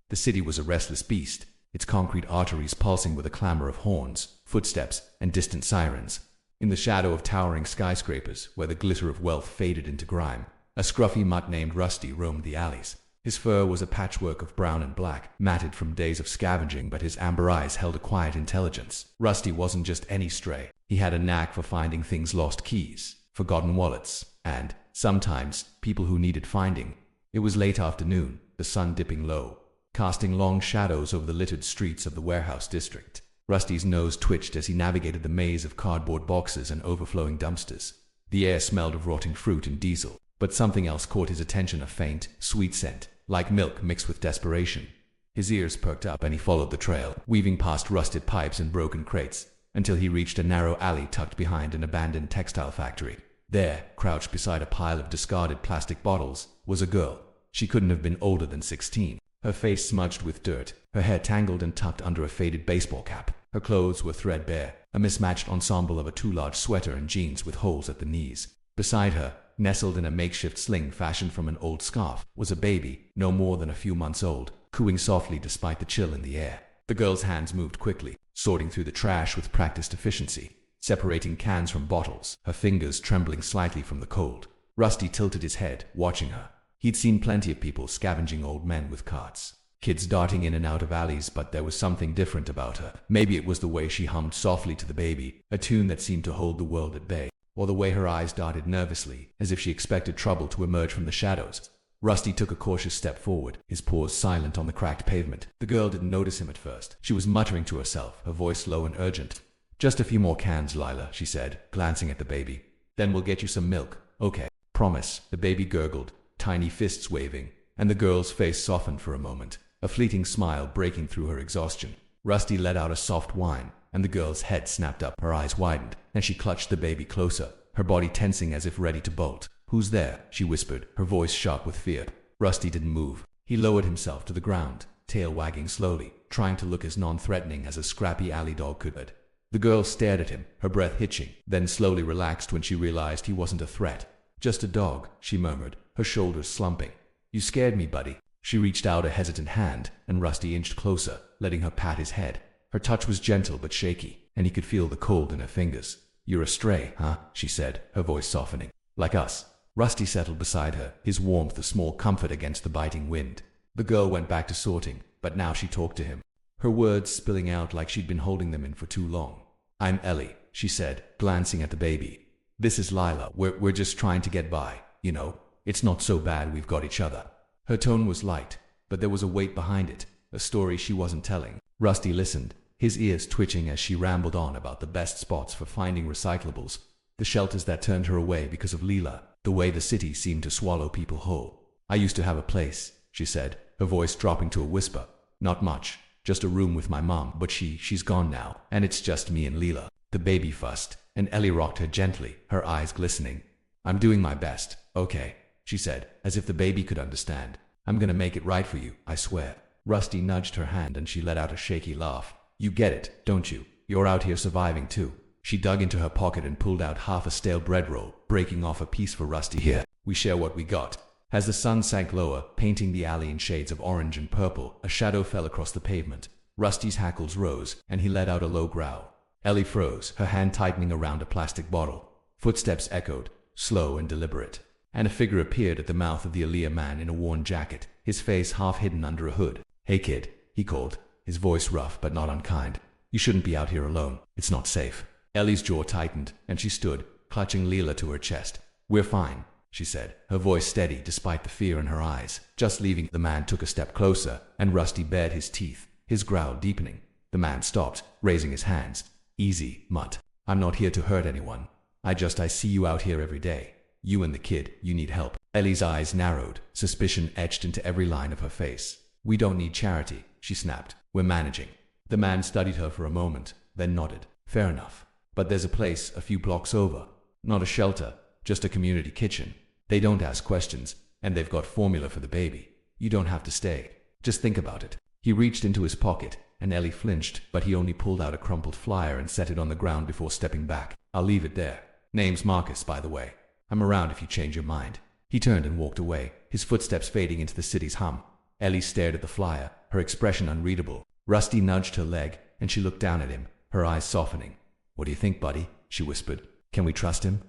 The city was a restless beast, its concrete arteries pulsing with a clamor of horns, footsteps, and distant sirens. In the shadow of towering skyscrapers, where the glitter of wealth faded into grime, a scruffy mutt named Rusty roamed the alleys. His fur was a patchwork of brown and black, matted from days of scavenging, but his amber eyes held a quiet intelligence. Rusty wasn't just any stray. He had a knack for finding things: lost keys, forgotten wallets, and, sometimes, people who needed finding. It was late afternoon, the sun dipping low, casting long shadows over the littered streets of the warehouse district. Rusty's nose twitched as he navigated the maze of cardboard boxes and overflowing dumpsters. The air smelled of rotting fruit and diesel, but something else caught his attention: a faint, sweet scent, like milk mixed with desperation. His ears perked up and he followed the trail, weaving past rusted pipes and broken crates, until he reached a narrow alley tucked behind an abandoned textile factory. There, crouched beside a pile of discarded plastic bottles, was a girl. She couldn't have been older than 16. Her face smudged with dirt, her hair tangled and tucked under a faded baseball cap. Her clothes were threadbare, a mismatched ensemble of a too large sweater and jeans with holes at the knees. Beside her, nestled in a makeshift sling fashioned from an old scarf, was a baby, no more than a few months old, cooing softly despite the chill in the air. The girl's hands moved quickly, sorting through the trash with practiced efficiency, separating cans from bottles, her fingers trembling slightly from the cold. Rusty tilted his head, watching her. He'd seen plenty of people scavenging: old men with carts, kids darting in and out of alleys, but there was something different about her. Maybe it was the way she hummed softly to the baby, a tune that seemed to hold the world at bay, or the way her eyes darted nervously, as if she expected trouble to emerge from the shadows. Rusty took a cautious step forward, his paws silent on the cracked pavement. The girl didn't notice him at first. She was muttering to herself, her voice low and urgent. "Just a few more cans, Lila," she said, glancing at the baby. "Then we'll get you some milk, okay? Promise," the baby gurgled, tiny fists waving, and the girl's face softened for a moment, a fleeting smile breaking through her exhaustion. Rusty let out a soft whine, and the girl's head snapped up. Her eyes widened, and she clutched the baby closer, her body tensing as if ready to bolt. "Who's there?" she whispered, her voice sharp with fear. Rusty didn't move. He lowered himself to the ground, tail wagging slowly, trying to look as non-threatening as a scrappy alley dog could. The girl stared at him, her breath hitching, then slowly relaxed when she realized he wasn't a threat. "Just a dog," she murmured, her shoulders slumping. "You scared me, buddy." She reached out a hesitant hand, and Rusty inched closer, letting her pat his head. Her touch was gentle but shaky, and he could feel the cold in her fingers. "You're a stray, huh?" she said, her voice softening. "Like us." Rusty settled beside her, his warmth a small comfort against the biting wind. The girl went back to sorting, but now she talked to him, her words spilling out like she'd been holding them in for too long. "I'm Ellie," she said, glancing at the baby. "This is Lila. We're just trying to get by, you know. It's not so bad, we've got each other." Her tone was light, but there was a weight behind it, a story she wasn't telling. Rusty listened, his ears twitching as she rambled on about the best spots for finding recyclables, the shelters that turned her away because of Lila, the way the city seemed to swallow people whole. "I used to have a place," she said, her voice dropping to a whisper. "Not much, just a room with my mom, but she's gone now, and it's just me and Lila." The baby fussed, and Ellie rocked her gently, her eyes glistening. "I'm doing my best, okay," she said, as if the baby could understand. "I'm gonna make it right for you, I swear." Rusty nudged her hand and she let out a shaky laugh. "You get it, don't you? You're out here surviving too." She dug into her pocket and pulled out half a stale bread roll, breaking off a piece for Rusty. "Here, we share what we got." As the sun sank lower, painting the alley in shades of orange and purple, a shadow fell across the pavement. Rusty's hackles rose, and he let out a low growl. Ellie froze, her hand tightening around a plastic bottle. Footsteps echoed, slow and deliberate, and a figure appeared at the mouth of the alley, a man in a worn jacket, his face half hidden under a hood. "Hey kid," he called, his voice rough but not unkind. "You shouldn't be out here alone. It's not safe." Ellie's jaw tightened, and she stood, clutching Lila to her chest. "We're fine," she said, her voice steady despite the fear in her eyes. "Just leaving." The man took a step closer, and Rusty bared his teeth, his growl deepening. The man stopped, raising his hands. "Easy, mutt. I'm not here to hurt anyone. I see you out here every day. You and the kid, you need help." Ellie's eyes narrowed, suspicion etched into every line of her face. "We don't need charity," she snapped. "We're managing." The man studied her for a moment, then nodded. "Fair enough. But there's a place a few blocks over. Not a shelter, just a community kitchen. They don't ask questions, and they've got formula for the baby. You don't have to stay. Just think about it." He reached into his pocket, and Ellie flinched, but he only pulled out a crumpled flyer and set it on the ground before stepping back. "I'll leave it there. Name's Marcus, by the way. I'm around if you change your mind." He turned and walked away, his footsteps fading into the city's hum. Ellie stared at the flyer, her expression unreadable. Rusty nudged her leg, and she looked down at him, her eyes softening. "What do you think, buddy?" she whispered. "Can we trust him?"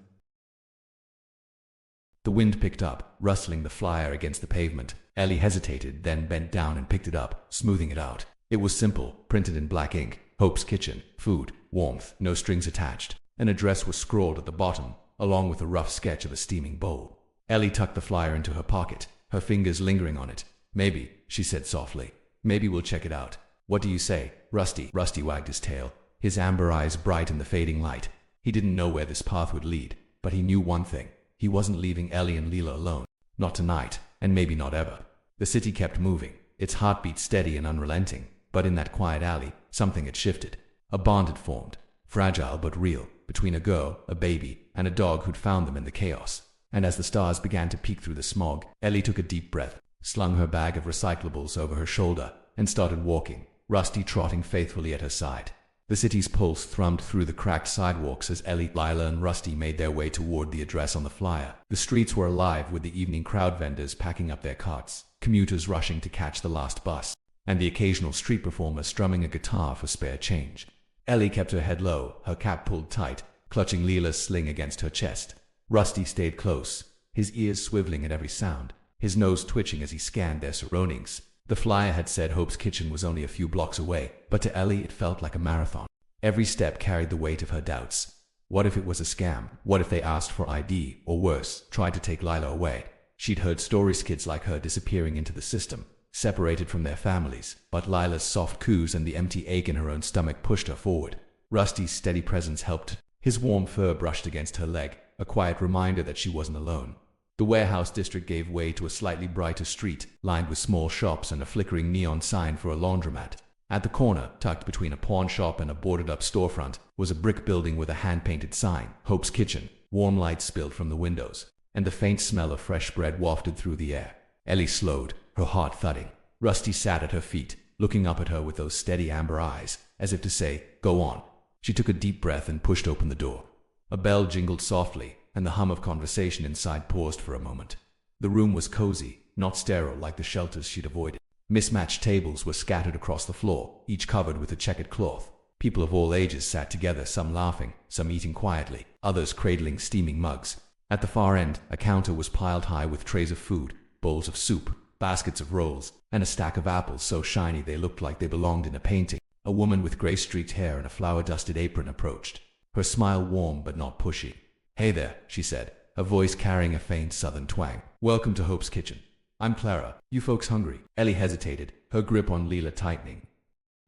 The wind picked up, rustling the flyer against the pavement. Ellie hesitated, then bent down and picked it up, smoothing it out. It was simple, printed in black ink. Hope's Kitchen. Food, warmth, no strings attached. An address was scrawled at the bottom, along with a rough sketch of a steaming bowl. Ellie tucked the flyer into her pocket, her fingers lingering on it. "Maybe," she said softly. "Maybe we'll check it out. What do you say, Rusty?" Rusty wagged his tail, his amber eyes bright in the fading light. He didn't know where this path would lead, but he knew one thing. He wasn't leaving Ellie and Lila alone. Not tonight, and maybe not ever. The city kept moving, its heartbeat steady and unrelenting. But in that quiet alley, something had shifted. A bond had formed, fragile but real, between a girl, a baby, and a dog who'd found them in the chaos. And as the stars began to peek through the smog, Ellie took a deep breath, slung her bag of recyclables over her shoulder, and started walking, Rusty trotting faithfully at her side. The city's pulse thrummed through the cracked sidewalks as Ellie, Lila, and Rusty made their way toward the address on the flyer. The streets were alive with the evening crowd, vendors packing up their carts, commuters rushing to catch the last bus, and the occasional street performer strumming a guitar for spare change. Ellie kept her head low, her cap pulled tight, clutching Lila's sling against her chest. Rusty stayed close, his ears swiveling at every sound, his nose twitching as he scanned their surroundings. The flyer had said Hope's Kitchen was only a few blocks away, but to Ellie it felt like a marathon. Every step carried the weight of her doubts. What if it was a scam? What if they asked for ID, or worse, tried to take Lila away? She'd heard stories, kids like her disappearing into the system, separated from their families, but Lila's soft coos and the empty ache in her own stomach pushed her forward. Rusty's steady presence helped. His warm fur brushed against her leg, a quiet reminder that she wasn't alone. The warehouse district gave way to a slightly brighter street, lined with small shops and a flickering neon sign for a laundromat. At the corner, tucked between a pawn shop and a boarded-up storefront, was a brick building with a hand-painted sign, Hope's Kitchen. Warm light spilled from the windows, and the faint smell of fresh bread wafted through the air. Ellie slowed, her heart thudding. Rusty sat at her feet, looking up at her with those steady amber eyes, as if to say, "Go on." She took a deep breath and pushed open the door. A bell jingled softly, and the hum of conversation inside paused for a moment. The room was cozy, not sterile like the shelters she'd avoided. Mismatched tables were scattered across the floor, each covered with a checkered cloth. People of all ages sat together, some laughing, some eating quietly, others cradling steaming mugs. At the far end, a counter was piled high with trays of food, bowls of soup, baskets of rolls, and a stack of apples so shiny they looked like they belonged in a painting. A woman with gray-streaked hair and a flour-dusted apron approached, her smile warm but not pushy. "Hey there," she said, her voice carrying a faint southern twang. "Welcome to Hope's Kitchen. I'm Clara. You folks hungry?" Ellie hesitated, her grip on Lila tightening.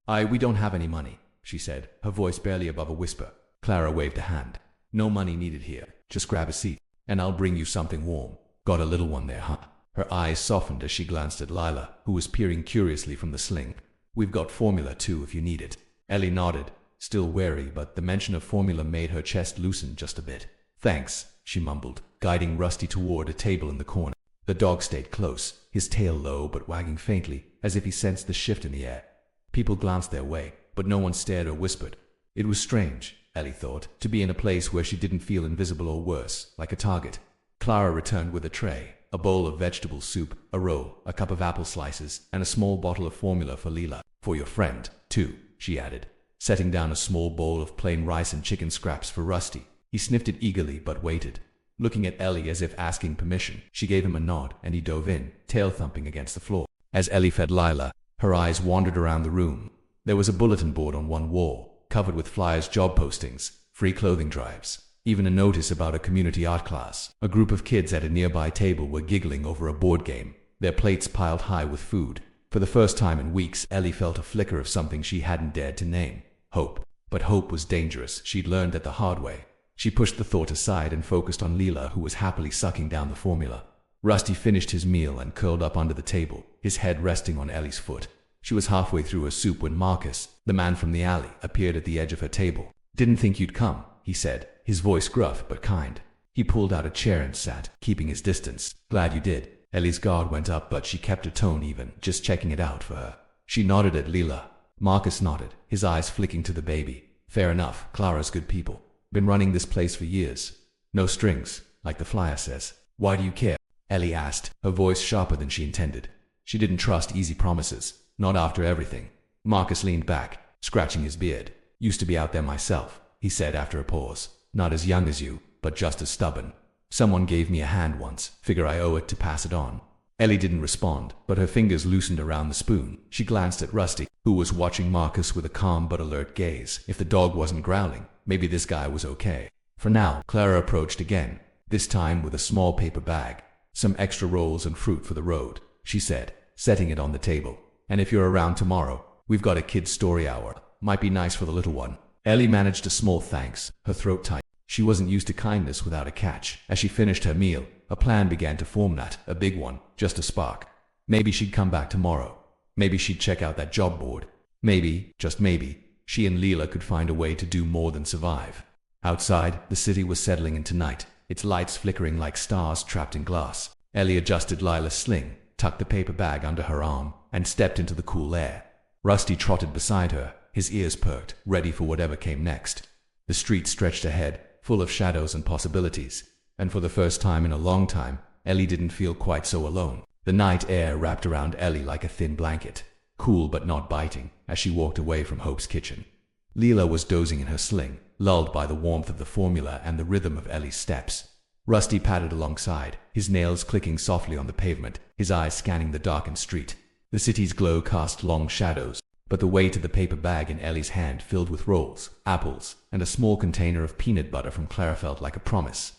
We don't have any money," she said, her voice barely above a whisper. Clara waved a hand. "No money needed here. Just grab a seat, and I'll bring you something warm. Got a little one there, huh?" Her eyes softened as she glanced at Lila, who was peering curiously from the sling. "We've got formula too if you need it." Ellie nodded, still wary, but the mention of formula made her chest loosen just a bit. "Thanks," she mumbled, guiding Rusty toward a table in the corner. The dog stayed close, his tail low but wagging faintly, as if he sensed the shift in the air. People glanced their way, but no one stared or whispered. It was strange, Ellie thought, to be in a place where she didn't feel invisible or worse, like a target. Clara returned with a tray, a bowl of vegetable soup, a roll, a cup of apple slices, and a small bottle of formula for Lila. "For your friend, too," she added, setting down a small bowl of plain rice and chicken scraps for Rusty. He sniffed it eagerly but waited, looking at Ellie as if asking permission. She gave him a nod, and he dove in, tail thumping against the floor. As Ellie fed Lila, her eyes wandered around the room. There was a bulletin board on one wall, covered with flyers, job postings, free clothing drives, even a notice about a community art class. A group of kids at a nearby table were giggling over a board game, their plates piled high with food. For the first time in weeks, Ellie felt a flicker of something she hadn't dared to name: hope. But hope was dangerous, she'd learned that the hard way. She pushed the thought aside and focused on Lila, who was happily sucking down the formula. Rusty finished his meal and curled up under the table, his head resting on Ellie's foot. She was halfway through her soup when Marcus, the man from the alley, appeared at the edge of her table. "Didn't think you'd come," he said, his voice gruff but kind. He pulled out a chair and sat, keeping his distance. "Glad you did." Ellie's guard went up, but she kept her tone even, just checking it out for her. She nodded at Lila. Marcus nodded, his eyes flicking to the baby. "Fair enough, Clara's good people. Been running this place for years. No strings, like the flyer says." "Why do you care?" Ellie asked, her voice sharper than she intended. She didn't trust easy promises, not after everything. Marcus leaned back, scratching his beard. Used to be out there myself, he said after a pause. Not as young as you, but just as stubborn. Someone gave me a hand once, figure I owe it to pass it on. Ellie didn't respond, but her fingers loosened around the spoon. She glanced at Rusty, who was watching Marcus with a calm but alert gaze. If the dog wasn't growling, maybe this guy was okay. For now, Clara approached again, this time with a small paper bag. Some extra rolls and fruit for the road, she said, setting it on the table. And if you're around tomorrow, we've got a kid's story hour. Might be nice for the little one. Ellie managed a small thanks, her throat tight. She wasn't used to kindness without a catch. As she finished her meal, a plan began to form, not a big one, just a spark. Maybe she'd come back tomorrow. Maybe she'd check out that job board. Maybe, just maybe, she and Lila could find a way to do more than survive. Outside, the city was settling into night, its lights flickering like stars trapped in glass. Ellie adjusted Lila's sling, tucked the paper bag under her arm, and stepped into the cool air. Rusty trotted beside her, his ears perked, ready for whatever came next. The street stretched ahead, full of shadows and possibilities, and for the first time in a long time, Ellie didn't feel quite so alone. The night air wrapped around Ellie like a thin blanket, cool but not biting, as she walked away from Hope's kitchen. Lila was dozing in her sling, lulled by the warmth of the formula and the rhythm of Ellie's steps. Rusty padded alongside, his nails clicking softly on the pavement, his eyes scanning the darkened street. The city's glow cast long shadows, but the weight of the paper bag in Ellie's hand filled with rolls, apples, and a small container of peanut butter from Clara felt like a promise.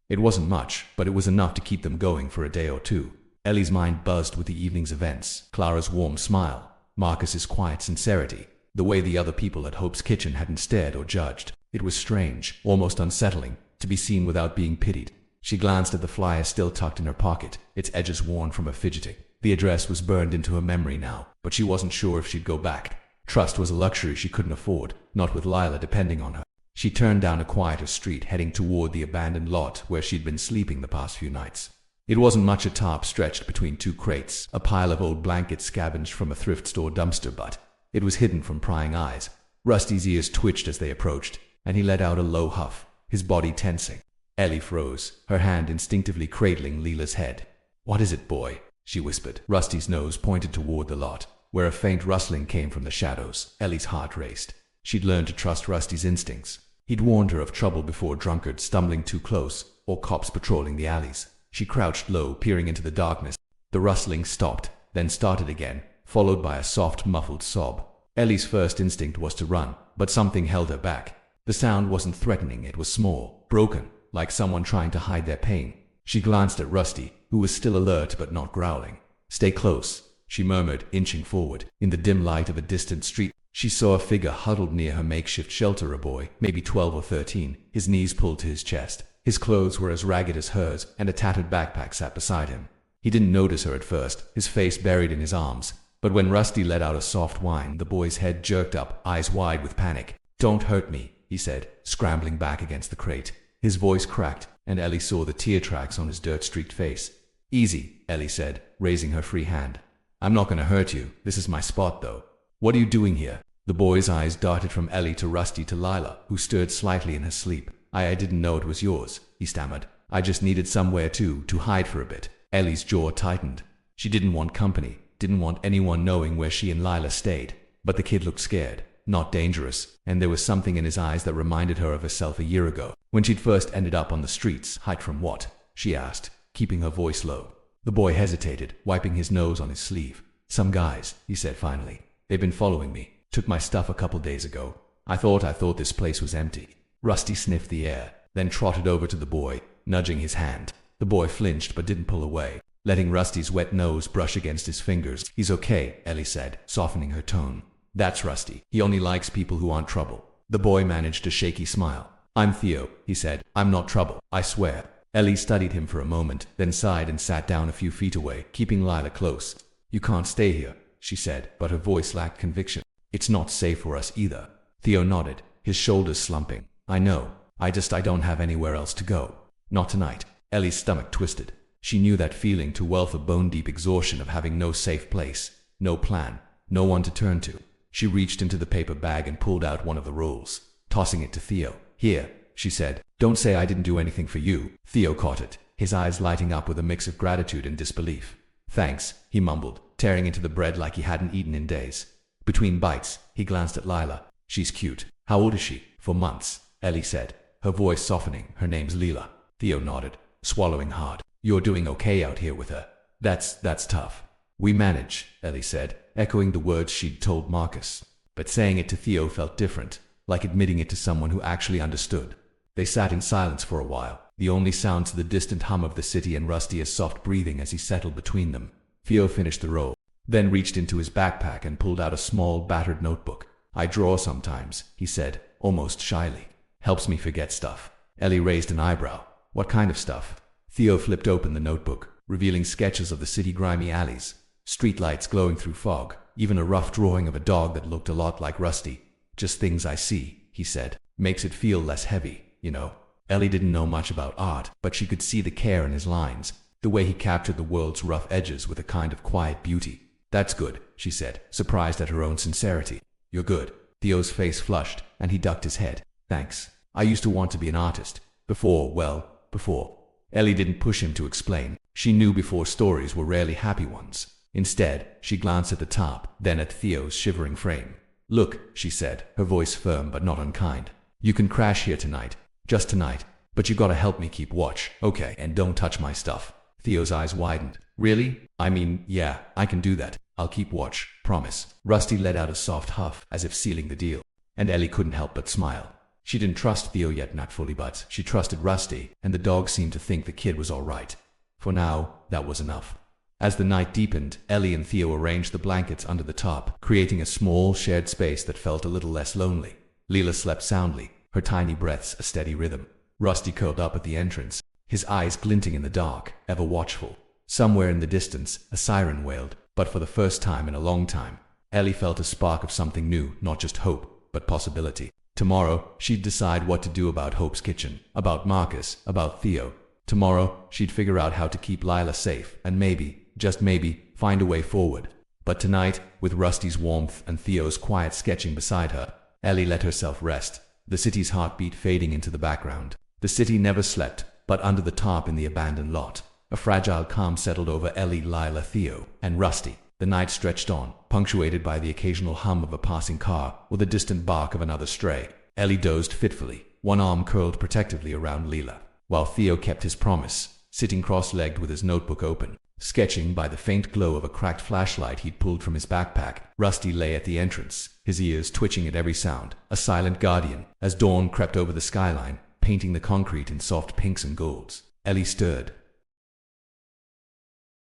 It wasn't much, but it was enough to keep them going for a day or two. Ellie's mind buzzed with the evening's events, Clara's warm smile, Marcus's quiet sincerity, the way the other people at Hope's kitchen hadn't stared or judged. It was strange, almost unsettling, to be seen without being pitied. She glanced at the flyer still tucked in her pocket, its edges worn from her fidgeting. The address was burned into her memory now, but she wasn't sure if she'd go back. Trust was a luxury she couldn't afford, not with Lila depending on her. She turned down a quieter street, heading toward the abandoned lot where she'd been sleeping the past few nights. It wasn't much. A tarp stretched between two crates, a pile of old blankets scavenged from a thrift store dumpster, but it was hidden from prying eyes. Rusty's ears twitched as they approached, and he let out a low huff, his body tensing. Ellie froze, her hand instinctively cradling Lila's head. "What is it, boy?" she whispered. Rusty's nose pointed toward the lot, where a faint rustling came from the shadows. Ellie's heart raced. She'd learned to trust Rusty's instincts. He'd warned her of trouble before, drunkards stumbling too close, or cops patrolling the alleys. She crouched low, peering into the darkness. The rustling stopped, then started again, followed by a soft, muffled sob. Ellie's first instinct was to run, but something held her back. The sound wasn't threatening, it was small, broken, like someone trying to hide their pain. She glanced at Rusty, who was still alert but not growling. "Stay close," she murmured, inching forward. In the dim light of a distant street, she saw a figure huddled near her makeshift shelter, a boy, maybe 12 or 13, his knees pulled to his chest. His clothes were as ragged as hers, and a tattered backpack sat beside him. He didn't notice her at first, his face buried in his arms. But when Rusty let out a soft whine, the boy's head jerked up, eyes wide with panic. "Don't hurt me," he said, scrambling back against the crate. His voice cracked, and Ellie saw the tear tracks on his dirt-streaked face. "Easy," Ellie said, raising her free hand. "I'm not gonna hurt you. This is my spot, though. What are you doing here?" The boy's eyes darted from Ellie to Rusty to Lila, who stirred slightly in her sleep. I didn't know it was yours," he stammered. "I just needed somewhere to hide for a bit." Ellie's jaw tightened. She didn't want company, didn't want anyone knowing where she and Lila stayed. But the kid looked scared, not dangerous, and there was something in his eyes that reminded her of herself a year ago, when she'd first ended up on the streets. "Hide from what?" she asked, keeping her voice low. The boy hesitated, wiping his nose on his sleeve. "Some guys," he said finally. "They've been following me. Took my stuff a couple days ago. I thought this place was empty." Rusty sniffed the air, then trotted over to the boy, nudging his hand. The boy flinched but didn't pull away, letting Rusty's wet nose brush against his fingers. "He's okay," Ellie said, softening her tone. "That's Rusty. He only likes people who aren't trouble." The boy managed a shaky smile. "I'm Theo," he said. "I'm not trouble, I swear." Ellie studied him for a moment, then sighed and sat down a few feet away, keeping Lila close. "You can't stay here," she said, but her voice lacked conviction. "It's not safe for us either." Theo nodded, his shoulders slumping. "I know. I don't have anywhere else to go. Not tonight." Ellie's stomach twisted. She knew that feeling, to wealth of bone-deep exhaustion of having no safe place, no plan, no one to turn to. She reached into the paper bag and pulled out one of the rolls, tossing it to Theo. "Here," she said. "Don't say I didn't do anything for you." Theo caught it, his eyes lighting up with a mix of gratitude and disbelief. "Thanks," he mumbled, tearing into the bread like he hadn't eaten in days. Between bites, he glanced at Lila. She's cute. How old is she? 4 months, Ellie said, her voice softening. Her name's Lila. Theo nodded, swallowing hard. You're doing okay out here with her. That's tough. We manage, Ellie said, echoing the words she'd told Marcus. But saying it to Theo felt different, like admitting it to someone who actually understood. They sat in silence for a while, the only sounds the distant hum of the city and Rusty's soft breathing as he settled between them. Theo finished the roll, then reached into his backpack and pulled out a small, battered notebook. I draw sometimes, he said, almost shyly. Helps me forget stuff. Ellie raised an eyebrow. What kind of stuff? Theo flipped open the notebook, revealing sketches of the city grimy alleys, streetlights glowing through fog, even a rough drawing of a dog that looked a lot like Rusty. Just things I see, he said. Makes it feel less heavy, you know. Ellie didn't know much about art, but she could see the care in his lines, the way he captured the world's rough edges with a kind of quiet beauty. That's good, she said, surprised at her own sincerity. You're good. Theo's face flushed, and he ducked his head. Thanks. I used to want to be an artist. Before. Ellie didn't push him to explain. She knew before stories were rarely happy ones. Instead, she glanced at the top, then at Theo's shivering frame. Look, she said, her voice firm but not unkind. You can crash here tonight. Just tonight. But you gotta help me keep watch, okay? And don't touch my stuff. Theo's eyes widened. Really? I mean, yeah, I can do that. I'll keep watch. Promise. Rusty let out a soft huff, as if sealing the deal. And Ellie couldn't help but smile. She didn't trust Theo yet, not fully, but she trusted Rusty, and the dog seemed to think the kid was all right. For now, that was enough. As the night deepened, Ellie and Theo arranged the blankets under the top, creating a small shared space that felt a little less lonely. Lila slept soundly, her tiny breaths a steady rhythm. Rusty curled up at the entrance, his eyes glinting in the dark, ever watchful. Somewhere in the distance, a siren wailed, but for the first time in a long time, Ellie felt a spark of something new, not just hope, but possibility. Tomorrow, she'd decide what to do about Hope's kitchen, about Marcus, about Theo. Tomorrow, she'd figure out how to keep Lila safe, and maybe, just maybe, find a way forward. But tonight, with Rusty's warmth and Theo's quiet sketching beside her, Ellie let herself rest, the city's heartbeat fading into the background. The city never slept, but under the tarp in the abandoned lot, a fragile calm settled over Ellie, Lila, Theo, and Rusty. The night stretched on, punctuated by the occasional hum of a passing car or the distant bark of another stray. Ellie dozed fitfully, one arm curled protectively around Lila, while Theo kept his promise, sitting cross-legged with his notebook open, sketching by the faint glow of a cracked flashlight he'd pulled from his backpack. Rusty lay at the entrance, his ears twitching at every sound, a silent guardian, as dawn crept over the skyline, painting the concrete in soft pinks and golds. Ellie stirred.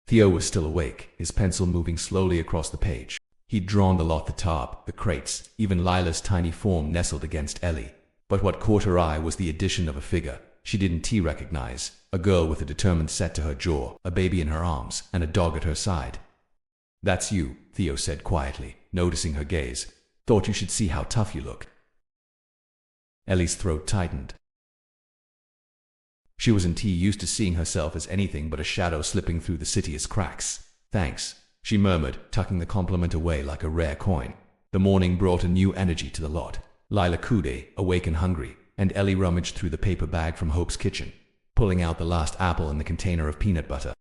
Theo was still awake, his pencil moving slowly across the page. He'd drawn the lot, the top, the crates, even Lila's tiny form nestled against Ellie. But what caught her eye was the addition of a figure she didn't recognize, a girl with a determined set to her jaw, a baby in her arms, and a dog at her side. That's you, Theo said quietly, noticing her gaze. Thought you should see how tough you look. Ellie's throat tightened. She wasn't used to seeing herself as anything but a shadow slipping through the city's cracks. Thanks, she murmured, tucking the compliment away like a rare coin. The morning brought a new energy to the lot. Lila cooed, awake and hungry, and Ellie rummaged through the paper bag from Hope's kitchen, pulling out the last apple and the container of peanut butter.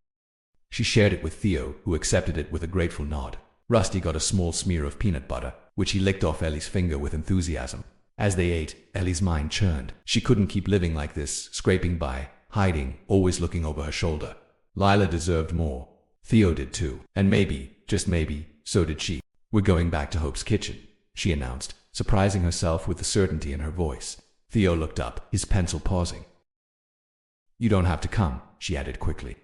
She shared it with Theo, who accepted it with a grateful nod. Rusty got a small smear of peanut butter, which he licked off Ellie's finger with enthusiasm. As they ate, Ellie's mind churned. She couldn't keep living like this, scraping by, hiding, always looking over her shoulder. Lila deserved more. Theo did too. And maybe, just maybe, so did she. We're going back to Hope's kitchen, she announced, surprising herself with the certainty in her voice. Theo looked up, his pencil pausing. You don't have to come, she added quickly.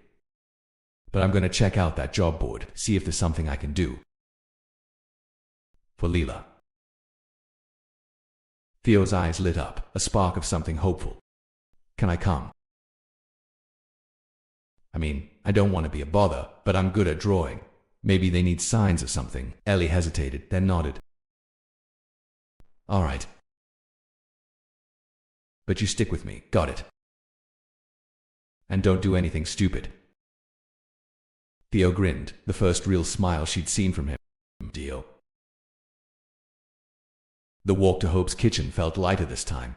But I'm going to check out that job board, see if there's something I can do. For Lila. Theo's eyes lit up, a spark of something hopeful. Can I come? I mean, I don't want to be a bother, but I'm good at drawing. Maybe they need signs of something. Ellie hesitated, then nodded. All right. But you stick with me, got it? And don't do anything stupid. Theo grinned, the first real smile she'd seen from him. Deal. The walk to Hope's kitchen felt lighter this time,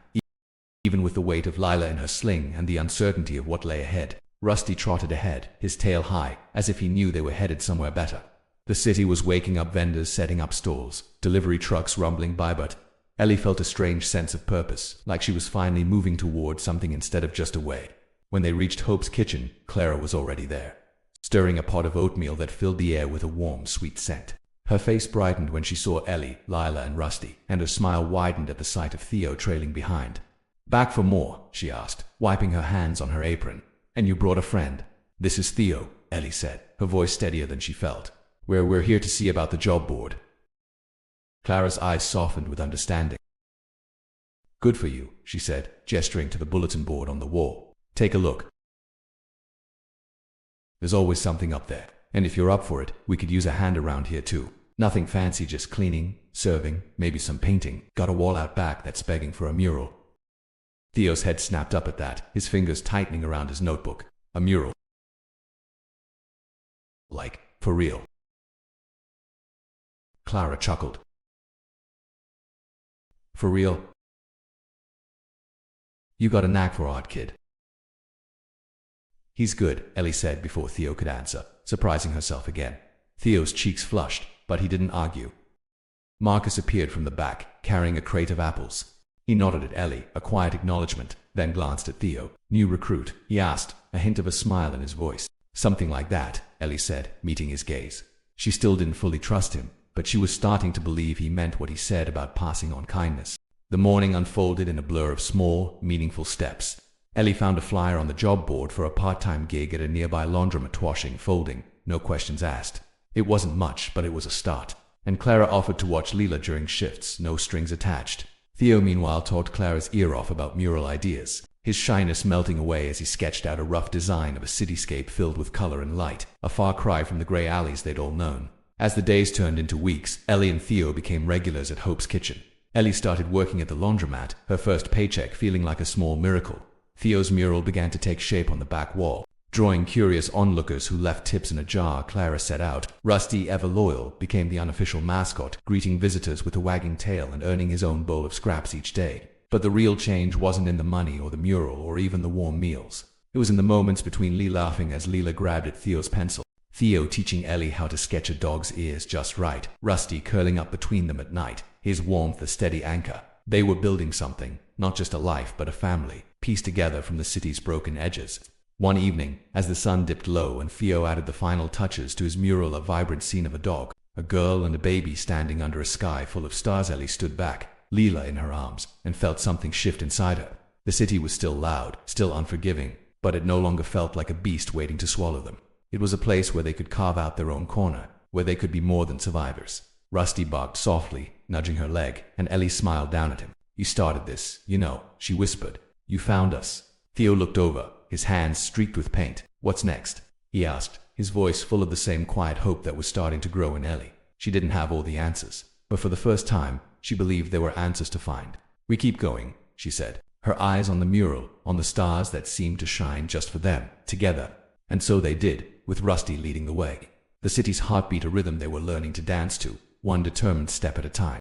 even with the weight of Lila in her sling and the uncertainty of what lay ahead. Rusty trotted ahead, his tail high, as if he knew they were headed somewhere better. The city was waking up, vendors setting up stalls, delivery trucks rumbling by, but Ellie felt a strange sense of purpose, like she was finally moving toward something instead of just away. When they reached Hope's kitchen, Clara was already there, stirring a pot of oatmeal that filled the air with a warm, sweet scent. Her face brightened when she saw Ellie, Lila, and Rusty, and her smile widened at the sight of Theo trailing behind. "Back for more?" she asked, wiping her hands on her apron. "And you brought a friend?" "This is Theo," Ellie said, her voice steadier than she felt. We're here to see about the job board." Clara's eyes softened with understanding. "Good for you," she said, gesturing to the bulletin board on the wall. "Take a look. There's always something up there, and if you're up for it, we could use a hand around here too. Nothing fancy, just cleaning, serving, maybe some painting. Got a wall out back that's begging for a mural." Theo's head snapped up at that, his fingers tightening around his notebook. "A mural? Like, for real?" Clara chuckled. "For real? You got a knack for art, kid." "He's good," Ellie said before Theo could answer, surprising herself again. Theo's cheeks flushed, but he didn't argue. Marcus appeared from the back, carrying a crate of apples. He nodded at Ellie, a quiet acknowledgement, then glanced at Theo. "New recruit?" he asked, a hint of a smile in his voice. "Something like that," Ellie said, meeting his gaze. She still didn't fully trust him, but she was starting to believe he meant what he said about passing on kindness. The morning unfolded in a blur of small, meaningful steps. Ellie found a flyer on the job board for a part-time gig at a nearby laundromat, washing, folding, no questions asked. It wasn't much, but it was a start. And Clara offered to watch Lila during shifts, no strings attached. Theo, meanwhile, talked Clara's ear off about mural ideas, his shyness melting away as he sketched out a rough design of a cityscape filled with color and light, a far cry from the gray alleys they'd all known. As the days turned into weeks, Ellie and Theo became regulars at Hope's kitchen. Ellie started working at the laundromat, her first paycheck feeling like a small miracle. Theo's mural began to take shape on the back wall, drawing curious onlookers who left tips in a jar. Clara set out. Rusty, ever loyal, became the unofficial mascot, greeting visitors with a wagging tail and earning his own bowl of scraps each day. But the real change wasn't in the money or the mural or even the warm meals. It was in the moments between Lee laughing as Lila grabbed at Theo's pencil, Theo teaching Ellie how to sketch a dog's ears just right, Rusty curling up between them at night, his warmth a steady anchor. They were building something, not just a life but a family, pieced together from the city's broken edges. One evening, as the sun dipped low and Theo added the final touches to his mural, a vibrant scene of a dog, a girl and a baby standing under a sky full of stars, Ellie stood back, Lila in her arms, and felt something shift inside her. The city was still loud, still unforgiving, but it no longer felt like a beast waiting to swallow them. It was a place where they could carve out their own corner, where they could be more than survivors. Rusty barked softly, nudging her leg, and Ellie smiled down at him. "You started this, you know," she whispered. "You found us." Theo looked over, his hands streaked with paint. "What's next?" he asked, his voice full of the same quiet hope that was starting to grow in Ellie. She didn't have all the answers, but for the first time, she believed there were answers to find. "We keep going," she said, her eyes on the mural, on the stars that seemed to shine just for them, together. And so they did, with Rusty leading the way. The city's heartbeat, a rhythm they were learning to dance to, one determined step at a time.